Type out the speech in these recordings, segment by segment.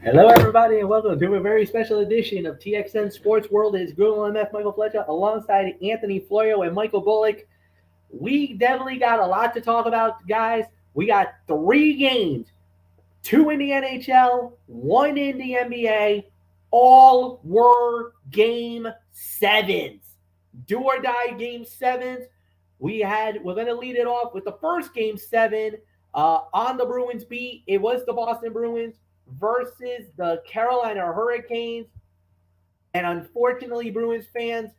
Hello, everybody, and welcome to a very special edition of TXN Sports World. It is Google MF Michael Fletcher alongside Anthony Florio and Michael Bullock. We definitely got a lot to talk about, guys. We got 3 games, 2 in the NHL, 1 in the NBA. All were game sevens. Do or die game sevens. We're going to lead it off with the first game seven on the Bruins beat. It was the Boston Bruins versus the Carolina Hurricanes. And unfortunately, Bruins fans,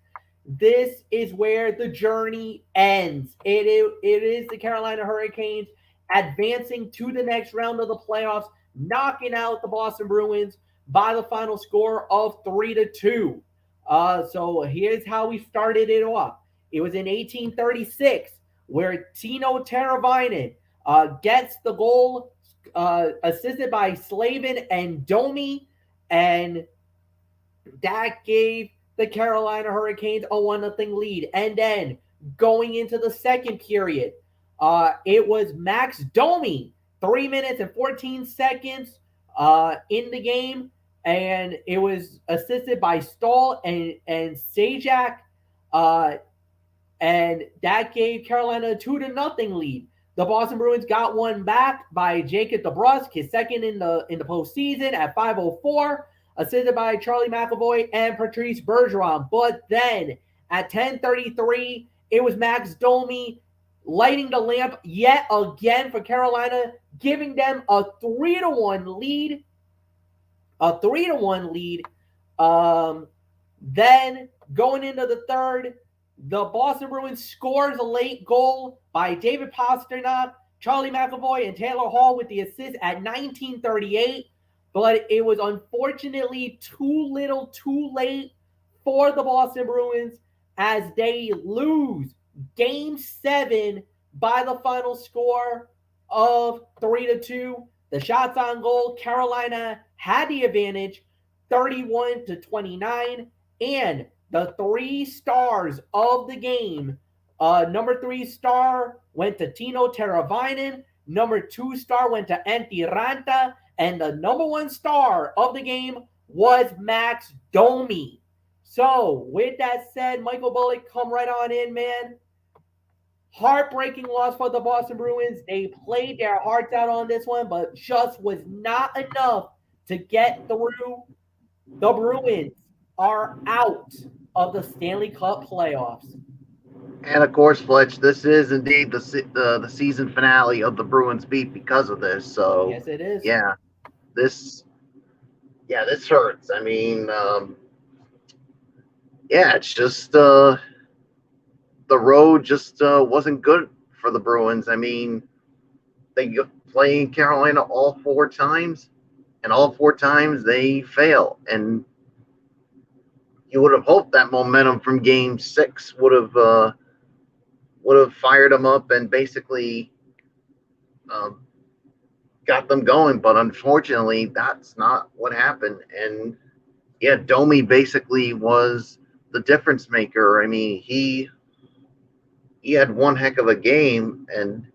this is where the journey ends. It is the Carolina Hurricanes advancing to the next round of the playoffs, knocking out the Boston Bruins by the final score of 3-2. So here's how we started it off. It was in 1836 where Tino Teravainen gets the goal assisted by Slavin and Domi, and that gave the Carolina Hurricanes a 1-0 lead. And then going into the second period, it was Max Domi, 3 minutes and 14 seconds in the game, and it was assisted by Stahl and Sajak, and that gave Carolina a 2-0 lead. The Boston Bruins got one back by Jacob DeBrusk, his second in the postseason at 5:04, assisted by Charlie McAvoy and Patrice Bergeron. But then at 10:33, it was Max Domi lighting the lamp yet again for Carolina, giving them a 3-1 lead. Then going into the third, the Boston Bruins scores a late goal by David Pastrnak, Charlie McAvoy, and Taylor Hall with the assist at 19:38. But it was unfortunately too little too late for the Boston Bruins as they lose Game 7 by the final score of 3-2. The shots on goal, Carolina had the advantage, 31-29, and the 3 stars of the game. Number 3 star went to Tino Teravainen. Number 2 star went to Antti Ranta. And the number 1 star of the game was Max Domi. So, with that said, Michael Bullock, come right on in, man. Heartbreaking loss for the Boston Bruins. They played their hearts out on this one, but just was not enough to get through. The Bruins are out of the Stanley Cup playoffs. And of course, Fletch, this is indeed the season finale of the Bruins beat because of this. So yes, it is. This hurts. I mean, it's just the road just wasn't good for the Bruins. I mean, they play in Carolina all 4 times, and all 4 times they fail. And you would have hoped that momentum from Game 6 would have fired them up and basically got them going. But unfortunately, that's not what happened. And Domi basically was the difference maker. I mean, he had one heck of a game, and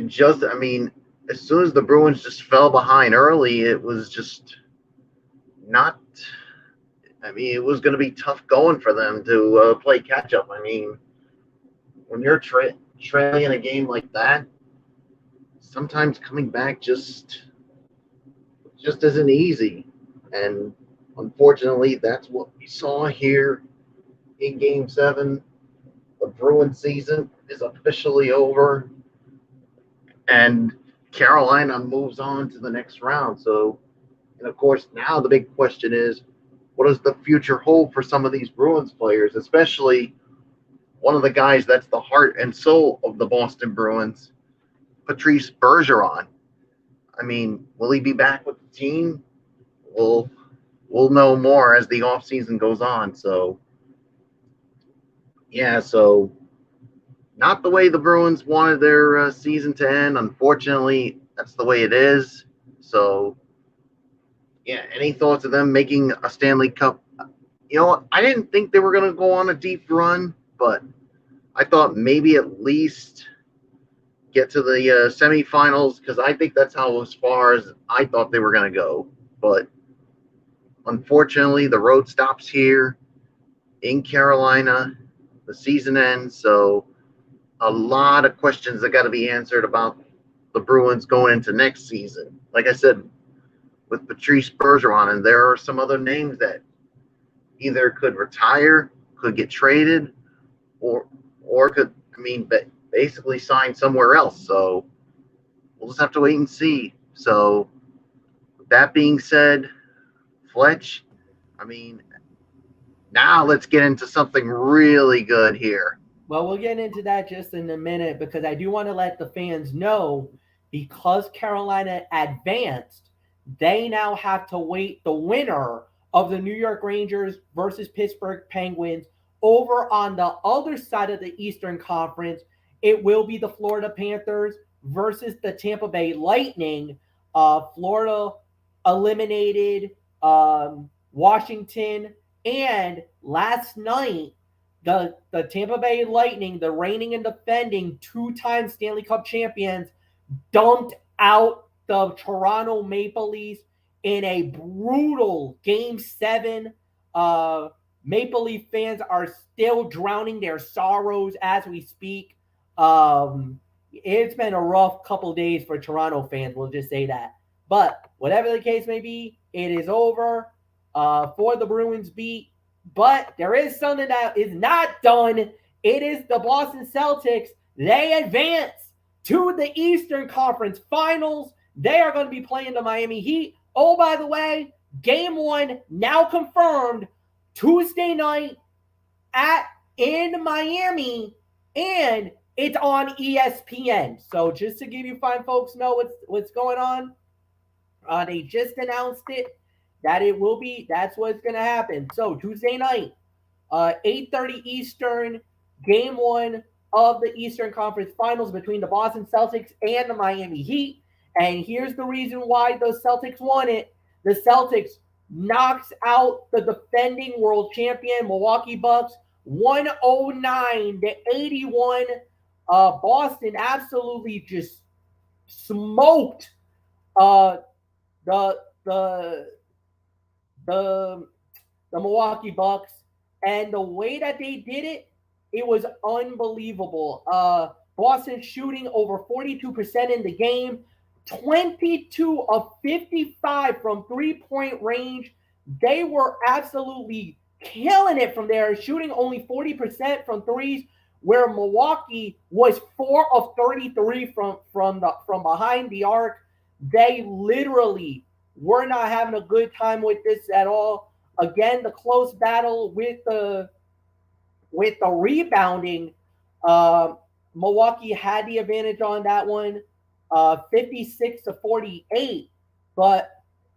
just, I mean, as soon as the Bruins just fell behind early, it was just not. I mean, it was going to be tough going for them to play catch up. I mean, when you're trailing a game like that, sometimes coming back just isn't easy. And unfortunately, that's what we saw here in Game 7. The Bruins season is officially over, and Carolina moves on to the next round. So, and of course, now the big question is, what does the future hold for some of these Bruins players, especially one of the guys that's the heart and soul of the Boston Bruins, Patrice Bergeron? I mean, will he be back with the team? We'll know more as the offseason goes on. So, so not the way the Bruins wanted their season to end. Unfortunately, that's the way it is. So, any thoughts of them making a Stanley Cup? You know, I didn't think they were going to go on a deep run, but I thought maybe at least get to the semifinals, because I think that's how as far as I thought they were going to go. but unfortunately, the road stops here in Carolina. The season ends, so a lot of questions that got to be answered about the Bruins going into next season. Like I said, with Patrice Bergeron, and there are some other names that either could retire, could get traded, or could, basically sign somewhere else. So we'll just have to wait and see. So with that being said, Fletch, now let's get into something really good here. Well, we'll get into that just in a minute because I do want to let the fans know, because Carolina advanced, they now have to wait the winner of the New York Rangers versus Pittsburgh Penguins. Over on the other side of the Eastern Conference, it will be the Florida Panthers versus the Tampa Bay Lightning. Florida eliminated Washington, and last night, the Tampa Bay Lightning, the reigning and defending two-time Stanley Cup champions, dumped out the Toronto Maple Leafs in a brutal Game 7. Maple Leaf fans are still drowning their sorrows as we speak. It's been a rough couple days for Toronto fans, we'll just say that. But whatever the case may be, it is over for the Bruins beat. But there is something that is not done. It is the Boston Celtics. They advance to the Eastern Conference Finals. They are going to be playing the Miami Heat. Oh, by the way, Game 1 now confirmed Tuesday night in Miami, and it's on ESPN. So just to give you fine folks know what's going on, they just announced it. That it will be, that's what's going to happen. So Tuesday night, 8:30 Eastern, Game 1 of the Eastern Conference Finals between the Boston Celtics and the Miami Heat. And here's the reason why the Celtics won it. The Celtics knocks out the defending world champion Milwaukee Bucks 109-81. Boston absolutely just smoked the Milwaukee Bucks, and the way that they did it, it was unbelievable. Boston shooting over 42% in the game, 22 of 55 from three-point range. They were absolutely killing it from there, shooting only 40% from threes, where Milwaukee was 4 of 33 from behind the arc. They literally were not having a good time with this at all. Again, the close battle with the rebounding. Milwaukee had the advantage on that one, 56-48. But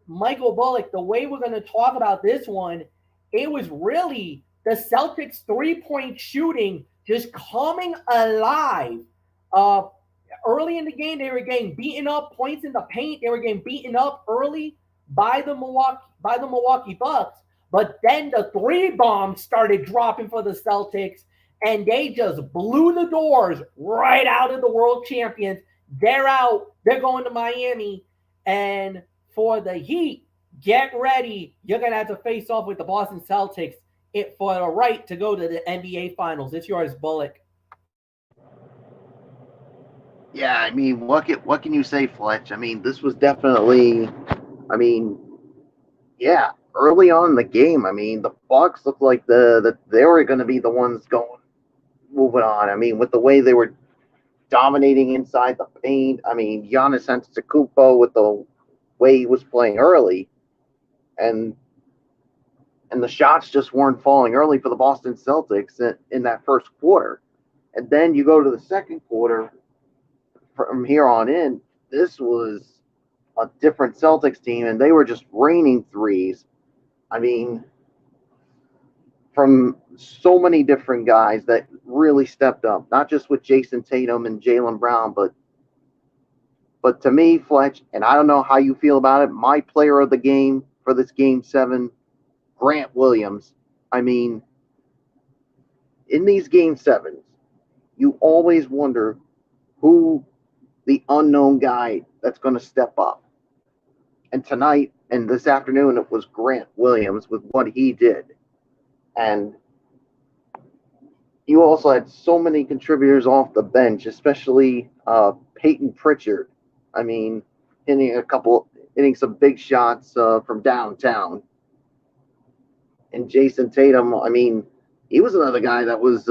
Michael Bullock, the way we're going to talk about this one, it was really the Celtics' three-point shooting just coming alive. Early in the game, they were getting beaten up, points in the paint. They were getting beaten up early by the Milwaukee Bucks. But then the three bombs started dropping for the Celtics, and they just blew the doors right out of the world champions. They're out. They're going to Miami. And for the Heat, get ready. You're going to have to face off with the Boston Celtics for the right to go to the NBA Finals. It's yours, Bullock. Yeah, what can you say, Fletch? This was definitely, early on in the game, the Bucks looked like they were going to be the ones moving on. With the way they were dominating inside the paint. Giannis Antetokounmpo with the way he was playing early, and the shots just weren't falling early for the Boston Celtics in that first quarter. And then you go to the second quarter. From here on in, this was a different Celtics team, and they were just raining threes. From so many different guys that really stepped up, not just with Jason Tatum and Jaylen Brown, but to me, Fletch, and I don't know how you feel about it, my player of the game for this Game 7, Grant Williams. In these Game 7s, you always wonder who the unknown guy that's going to step up. And tonight, And this afternoon it was Grant Williams with what he did. And you also had so many contributors off the bench, especially Peyton Pritchard. I mean, hitting some big shots from downtown. And Jason Tatum, I mean, he was another guy that was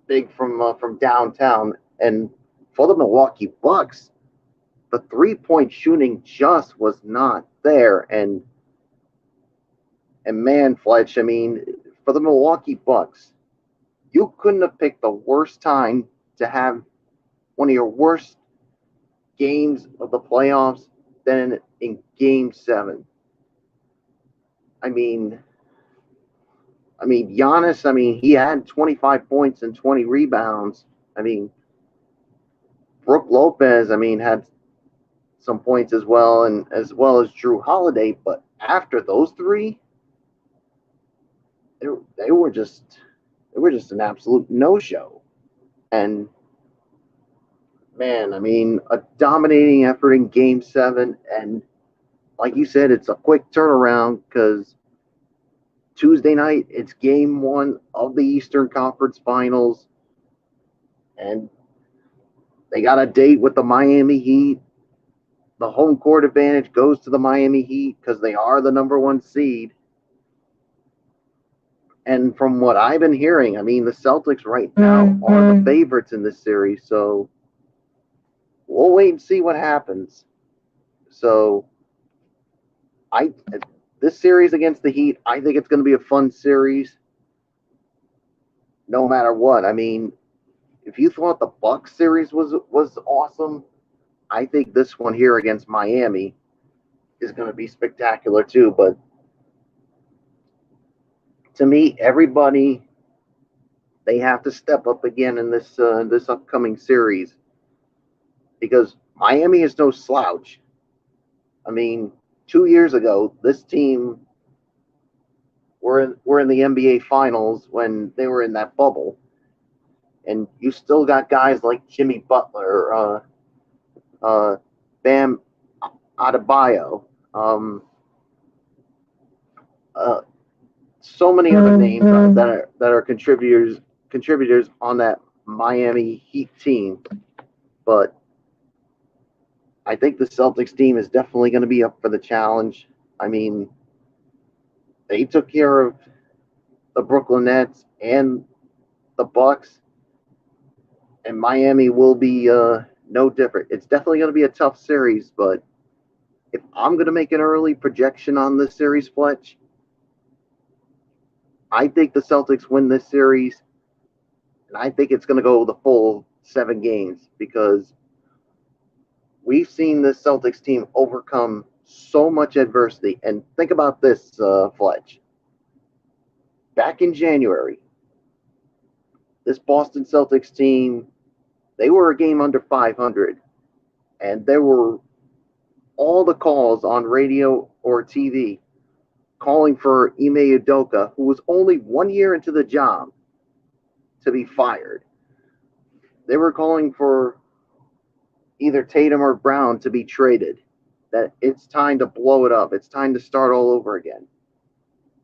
big from downtown. And for the Milwaukee Bucks, the 3-point shooting just was not there. And man, Fletch, I mean, for the Milwaukee Bucks, you couldn't have picked the worst time to have one of your worst games of the playoffs than in Game 7. I mean, Giannis, I mean, he had 25 points and 20 rebounds. I mean, Brook Lopez, I mean, had some points as well, and as well as Drew Holiday. But after those three, they were just an absolute no-show. And man, I mean, a dominating effort in Game 7, and like you said, it's a quick turnaround because Tuesday night it's Game 1 of the Eastern Conference Finals, and they got a date with the Miami Heat. The home court advantage goes to the Miami Heat because they are the number 1 seed. And from what I've been hearing, I mean, the Celtics right now are the favorites in this series. So we'll wait and see what happens. So this series against the Heat, I think it's going to be a fun series no matter what. I mean, if you thought the Bucks series was awesome, I think this one here against Miami is going to be spectacular too. But to me, everybody, they have to step up again in this upcoming series because Miami is no slouch. I mean, 2 years ago, this team were in the NBA Finals when they were in that bubble, and you still got guys like Jimmy Butler, Bam Adebayo, so many other names that are contributors on that Miami Heat team. But I think the Celtics team is definitely going to be up for the challenge. I mean, they took care of the Brooklyn Nets and the Bucks, and Miami will be no different. It's definitely going to be a tough series, but if I'm going to make an early projection on this series, Fletch, I think the Celtics win this series, and I think it's going to go the full 7 games because we've seen this Celtics team overcome so much adversity. And think about this, Fletch. Back in January, this Boston Celtics team, they were a game under 500, and there were all the calls on radio or TV calling for Ime Udoka, who was only 1 year into the job, to be fired. They were calling for either Tatum or Brown to be traded, that it's time to blow it up. It's time to start all over again.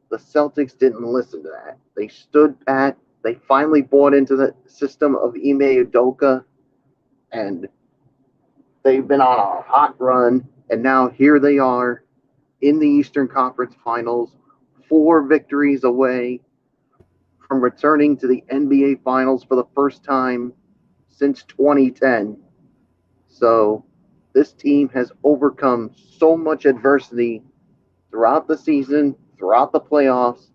The Celtics didn't listen to that. They stood pat. They finally bought into the system of Ime Udoka, and they've been on a hot run, and now here they are in the Eastern Conference Finals, 4 victories away from returning to the NBA Finals for the first time since 2010. So this team has overcome so much adversity throughout the season, throughout the playoffs,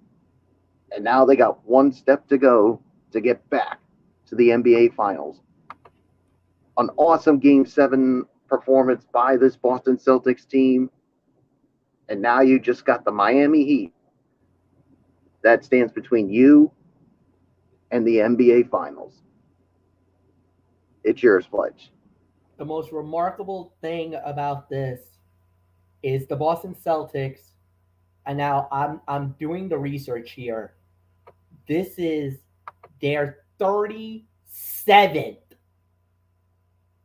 and now they got 1 step to go to get back to the NBA Finals. An awesome Game 7 performance by this Boston Celtics team, and now you just got the Miami Heat that stands between you and the NBA Finals. It's yours, Fletch. The most remarkable thing about this is the Boston Celtics, and now I'm doing the research here. This is their 37th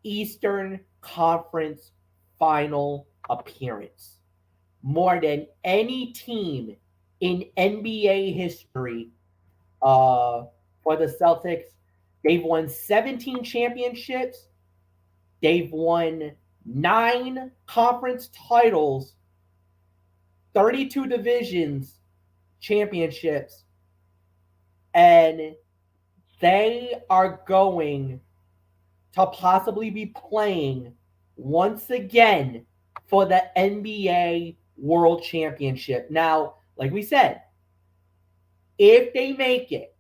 Eastern Conference Final appearance. more than any team in NBA history for the Celtics. They've won 17 championships. They've won 9 conference titles, 32 divisions championships, and they are going to possibly be playing once again for the NBA World Championship. Now, like we said, if they make it,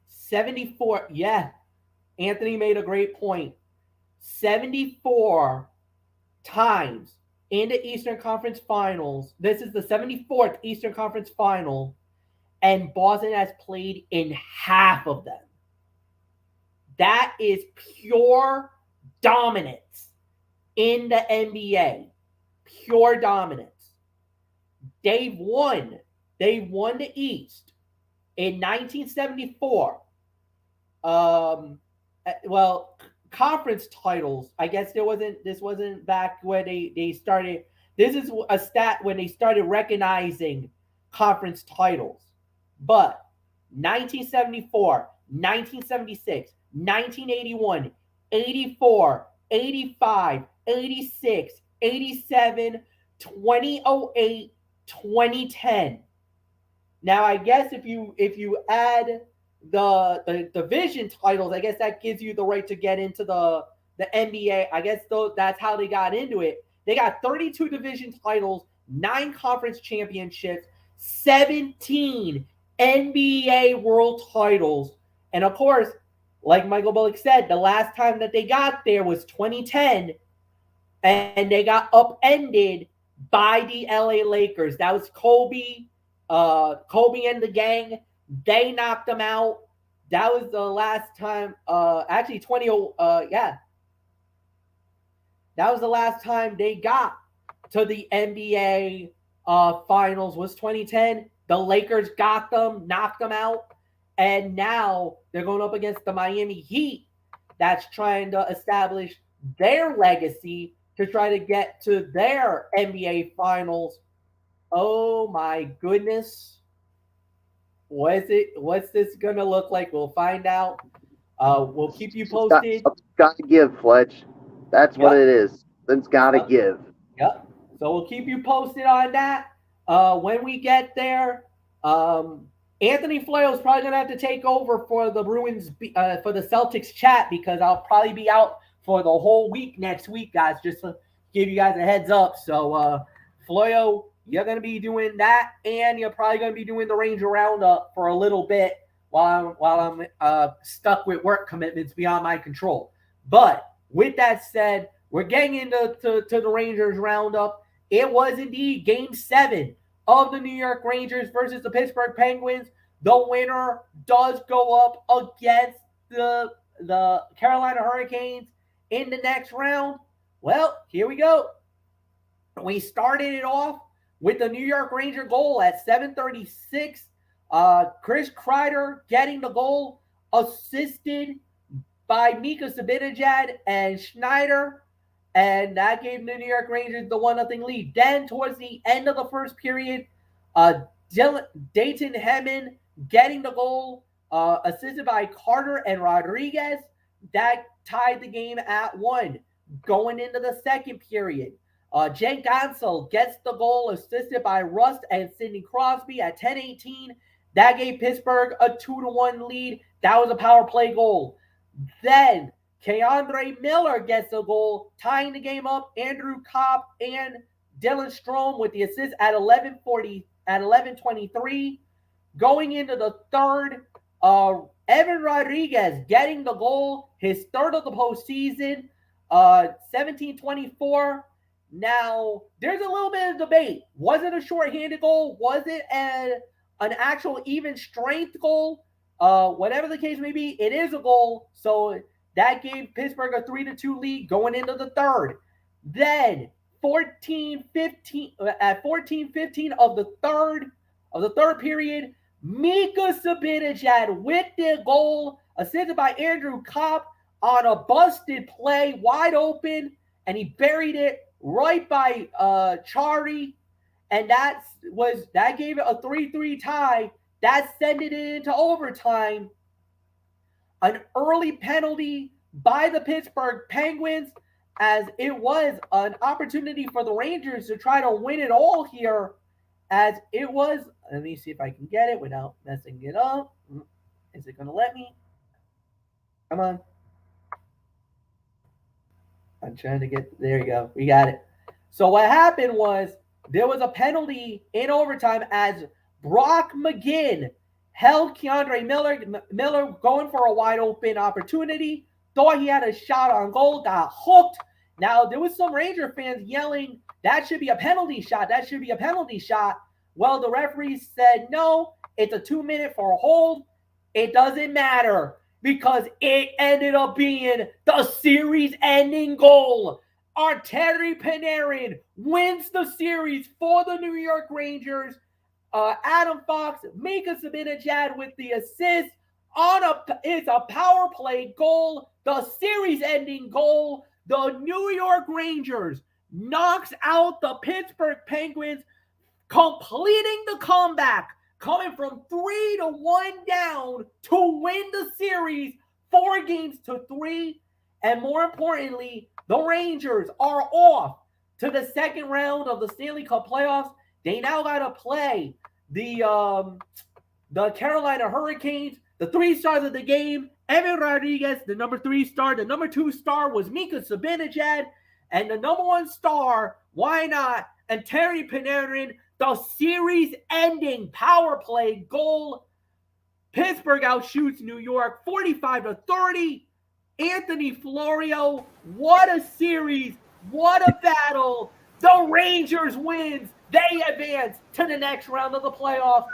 74, yeah, Anthony made a great point. 74 times in the Eastern Conference Finals. This is the 74th Eastern Conference Final, and Boston has played in half of them. That is pure dominance in the NBA. Pure dominance. They've won the East in 1974. Well, conference titles. I guess this wasn't back when they started. This is a stat when they started recognizing conference titles. But 1974, 1976, 1981, 84, 85, 86, 87, 2008, 2010. Now, I guess if you add the division titles, I guess that gives you the right to get into the NBA. I guess that's how they got into it. They got 32 division titles, 9 conference championships, 17 NBA world titles. And of course, like Michael Bullock said, the last time that they got there was 2010, and they got upended by the LA Lakers. That was Kobe and the gang. They knocked them out. That was the last time. Actually, that was the last time they got to the NBA finals. Was 2010. The Lakers got them, knocked them out, and now they're going up against the Miami Heat. That's trying to establish their legacy to try to get to their NBA finals. Oh my goodness. What's this gonna look like? We'll find out. We'll keep you posted. It's got to give, Fletch. That's what it is. It's got to give. Yep. So we'll keep you posted on that. When we get there, Anthony Floyo is probably gonna have to take over for the Bruins for the Celtics chat, because I'll probably be out for the whole week next week, guys. Just to give you guys a heads up. So Floyo, you're going to be doing that, and you're probably going to be doing the Ranger Roundup for a little bit while I'm stuck with work commitments beyond my control. But with that said, we're getting into the Rangers Roundup. It was indeed Game 7 of the New York Rangers versus the Pittsburgh Penguins. The winner does go up against the Carolina Hurricanes in the next round. Well, here we go. We started it off with the New York Ranger goal at 7:36. Chris Kreider getting the goal, assisted by Mika Zibanejad and Schneider, and that gave the New York Rangers the 1-0 lead. Then towards the end of the first period, Dayton Hemman getting the goal, assisted by Carter and Rodriguez. That tied the game at 1. Going into the second period, Jake Gonsal gets the goal, assisted by Rust and Sidney Crosby at 10:18. That gave Pittsburgh a 2-1 lead. That was a power play goal. Then Keandre Miller gets the goal, tying the game up. Andrew Copp and Dylan Strome with the assist at 11:23. Going into the third, Evan Rodriguez getting the goal, his third of the postseason, 17:24. Now, there's a little bit of debate. Was it a shorthanded goal? Was it an actual even strength goal? Whatever the case may be, it is a goal. So that gave Pittsburgh a 3-2 lead going into the third. Then 14:15 at 14:15 of the third period, Mika Zibanejad with the goal, assisted by Andrew Copp on a busted play, wide open, and he buried it right by Chari, and that gave it a 3-3 tie. That sent it into overtime. An early penalty by the Pittsburgh Penguins, as it was an opportunity for the Rangers to try to win it all here, as it was. Let me see if I can get it without messing it up. Is it going to let me? Come on. I'm trying to get, there you go. We got it. So what happened was there was a penalty in overtime as Brock McGinn held Keandre Miller going for a wide open opportunity. Thought he had a shot on goal, got hooked. Now, there was some Ranger fans yelling, that should be a penalty shot. That should be a penalty shot. Well, the referee said, no, it's a 2-minute for a hold. It doesn't matter because it ended up being the series-ending goal. Artemi Panarin wins the series for the New York Rangers. Adam Fox, Mika Zibanejad with the assist it's a power play goal, the series-ending goal. The New York Rangers knocks out the Pittsburgh Penguins, completing the comeback, coming from 3-1 down to win the series 4-3. And more importantly, the Rangers are off to the second round of the Stanley Cup playoffs. They now got to play the Carolina Hurricanes, the 3 stars of the game, Evan Rodriguez, the number 3 star. The number 2 star was Mika Zibanejad. And the number 1 star, why not, Artemi Panarin, the series-ending power play goal. Pittsburgh outshoots New York 45-30. Anthony Florio, what a series, what a battle. The Rangers wins. They advance to the next round of the playoffs.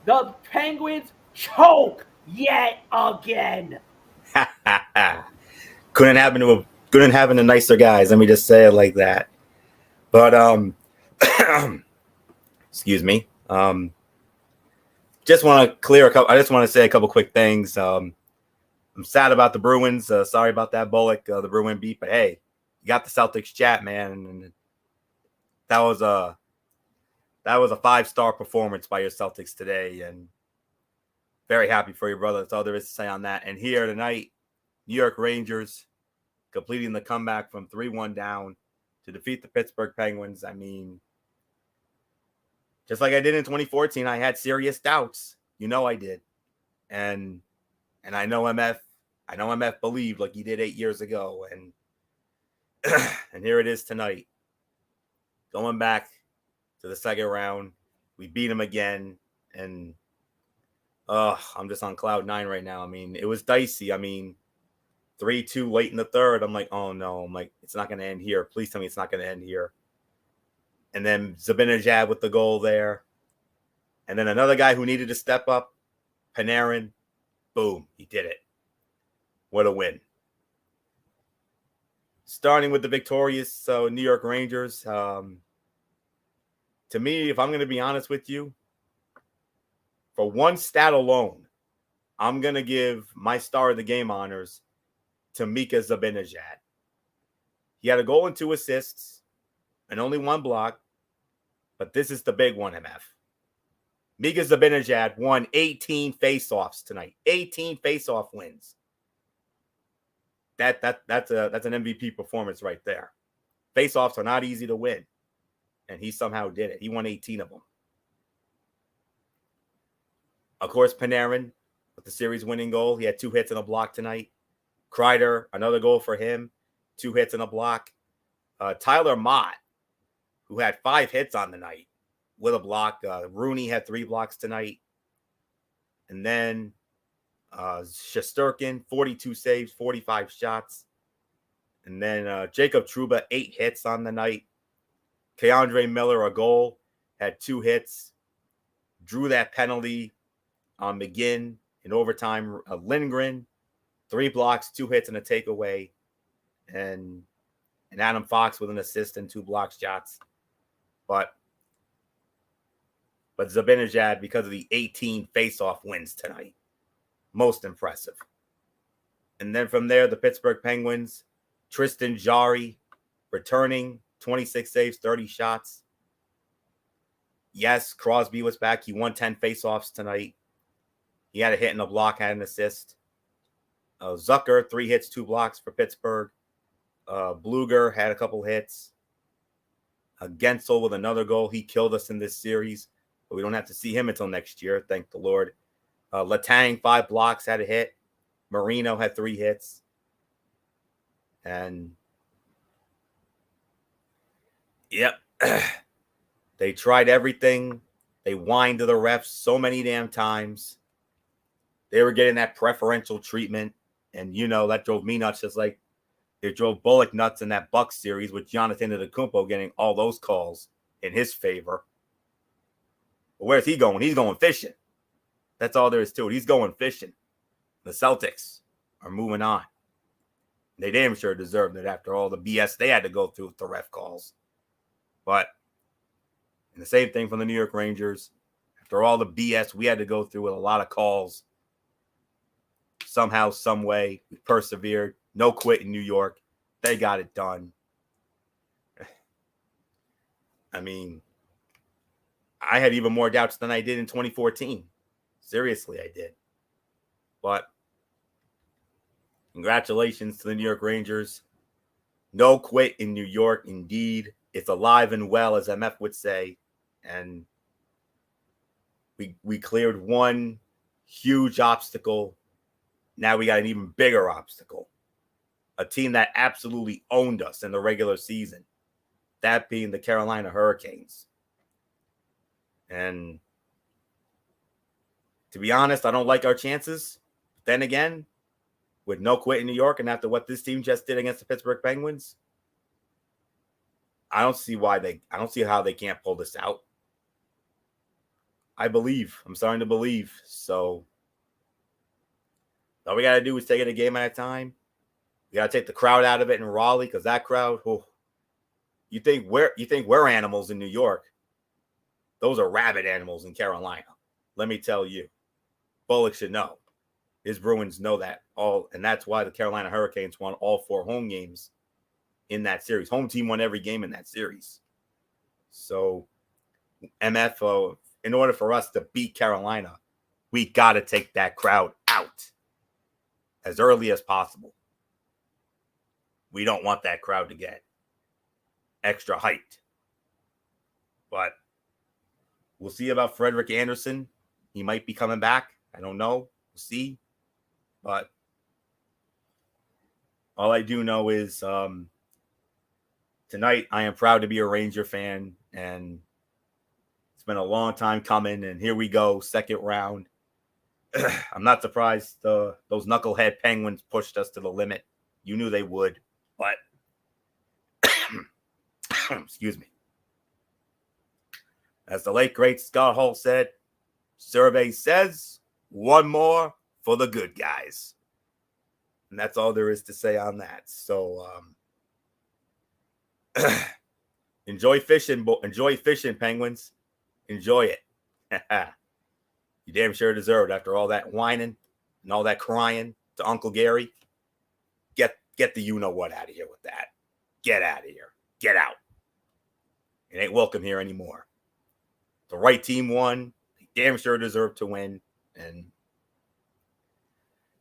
The Penguins choke yet again. Couldn't happen to nicer guys. Let me just say it like that. But excuse me. Just want to clear a couple. I just want to say a couple quick things. I'm sad about the Bruins. Sorry about that, Bullock, the Bruin beat. But hey, you got the Celtics chat, man, and that was a 5-star performance by your Celtics today, and very happy for you, brother. That's all there is to say on that. And here tonight, New York Rangers completing the comeback from 3-1 down to defeat the Pittsburgh Penguins. I mean, just like I did in 2014, I had serious doubts. You know I did. And I know MF believed like he did 8 years ago. And and here it is tonight. Going back to the second round. We beat him again. And I'm just on cloud 9 right now. I mean, it was dicey. I mean, 3-2 late in the third. I'm like, oh no. I'm like, it's not going to end here. Please tell me it's not going to end here. And then Zibanejad with the goal there. And then another guy who needed to step up, Panarin. Boom, he did it. What a win. Starting with the victorious New York Rangers. To me, if I'm going to be honest with you, for one stat alone, I'm going to give my star of the game honors to Mika Zibanejad. He had a goal and 2 assists and only 1 block. But this is the big one, MF. Mika Zibanejad won 18 faceoffs tonight. 18 faceoff wins. That's an MVP performance right there. Faceoffs are not easy to win. And he somehow did it. He won 18 of them. Of course, Panarin with the series-winning goal. He had 2 hits and a block tonight. Kreider, another goal for him. 2 hits and a block. Tyler Mott, who had 5 hits on the night with a block. Rooney had 3 blocks tonight. And then Shesterkin, 42 saves, 45 shots. And then Jacob Trouba, 8 hits on the night. Keandre Miller, a goal, had 2 hits. Drew that penalty on McGinn in overtime. Lindgren, 3 blocks, 2 hits, and a takeaway. And Adam Fox with an assist and 2 block shots. But Zibanejad, because of the 18 faceoff wins tonight, most impressive. And then from there, the Pittsburgh Penguins, Tristan Jarry returning 26 saves, 30 shots. Yes, Crosby was back. He won 10 faceoffs tonight. He had a hit and a block, had an assist. Zucker, 3 hits, 2 blocks for Pittsburgh. Bluger had a couple hits. Gensel with another goal. He killed us in this series, but we don't have to see him until next year. Thank the Lord. Letang, 5 blocks, had a hit. Marino had 3 hits. And, yep, they tried everything. They whined to the refs so many damn times. They were getting that preferential treatment. And, that drove me nuts, just like it drove Bullock nuts in that Bucks series with Jonathan Antetokounmpo getting all those calls in his favor. But where's he going? He's going fishing. That's all there is to it. He's going fishing. The Celtics are moving on. They damn sure deserved it after all the BS they had to go through with the ref calls. But, and the same thing from the New York Rangers. After all the BS we had to go through with a lot of calls, somehow, some way, we persevered. No quit in New York. They got it done. I mean, I had even more doubts than I did in 2014. Seriously, I did. But congratulations to the New York Rangers. No quit in New York, indeed. It's alive and well, as MF would say. And we cleared one huge obstacle. Now we got an even bigger obstacle. A team that absolutely owned us in the regular season. That being the Carolina Hurricanes. And to be honest, I don't like our chances. Then again, with no quit in New York and after what this team just did against the Pittsburgh Penguins, I don't see how they can't pull this out. I believe. I'm starting to believe. So all we got to do is take it a game at a time. We got to take the crowd out of it in Raleigh, because that crowd, you think we're animals in New York. Those are rabid animals in Carolina. Let me tell you. Bullock should know. His Bruins know that all, and that's why the Carolina Hurricanes won all 4 home games in that series. Home team won every game in that series. So, MFO, in order for us to beat Carolina, we got to take that crowd out as early as possible. We don't want that crowd to get extra hyped. But we'll see about Frederick Anderson. He might be coming back. I don't know. We'll see. But all I do know is tonight I am proud to be a Ranger fan. And it's been a long time coming. And here we go, second round. I'm not surprised those knucklehead Penguins pushed us to the limit. You knew they would. But, excuse me. As the late, great Scott Hall said, survey says, one more for the good guys. And that's all there is to say on that. So, enjoy fishing, Penguins. Enjoy it. You damn sure deserved after all that whining and all that crying to Uncle Gary. Get the you-know-what out of here with that. Get out of here. Get out. It ain't welcome here anymore. The right team won. They damn sure deserved to win. And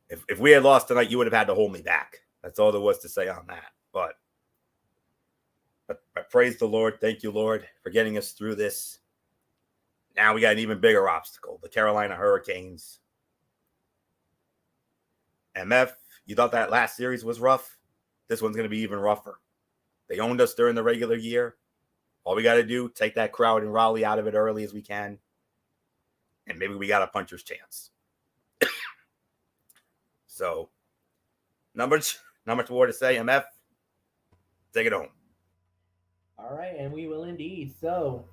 if we had lost tonight, you would have had to hold me back. That's all there was to say on that. But praise the Lord. Thank you, Lord, for getting us through this. Now we got an even bigger obstacle, the Carolina Hurricanes. MF, you thought that last series was rough? This one's going to be even rougher. They owned us during the regular year. All we got to do, take that crowd in Raleigh out of it early as we can. And maybe we got a puncher's chance. So, not much more to say. MF, take it home. All right, and we will indeed. So,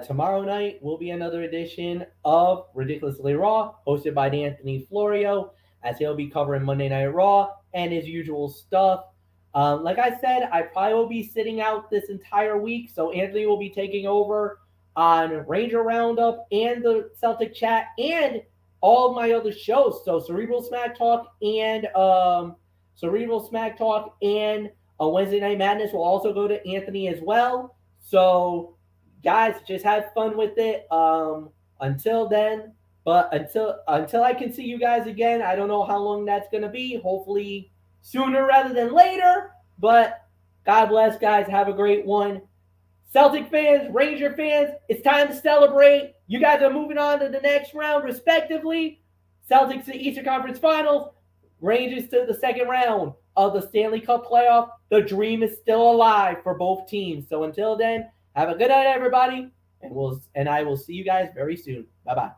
tomorrow night will be another edition of Ridiculously Raw, hosted by Anthony Florio, as he'll be covering Monday Night Raw and his usual stuff. Like I said, I probably will be sitting out this entire week, so Anthony will be taking over on Ranger Roundup and the Celtic Chat and all of my other shows. So Cerebral Smack Talk and on Wednesday Night Madness will also go to Anthony as well. So, guys, just have fun with it. Until then, but until I can see you guys again, I don't know how long that's going to be. Hopefully sooner rather than later. But God bless, guys. Have a great one. Celtic fans, Ranger fans, it's time to celebrate. You guys are moving on to the next round, respectively. Celtics to Eastern Conference Finals, Rangers to the second round of the Stanley Cup playoff. The dream is still alive for both teams. So until then, have a good night, everybody, and I will see you guys very soon. Bye-bye.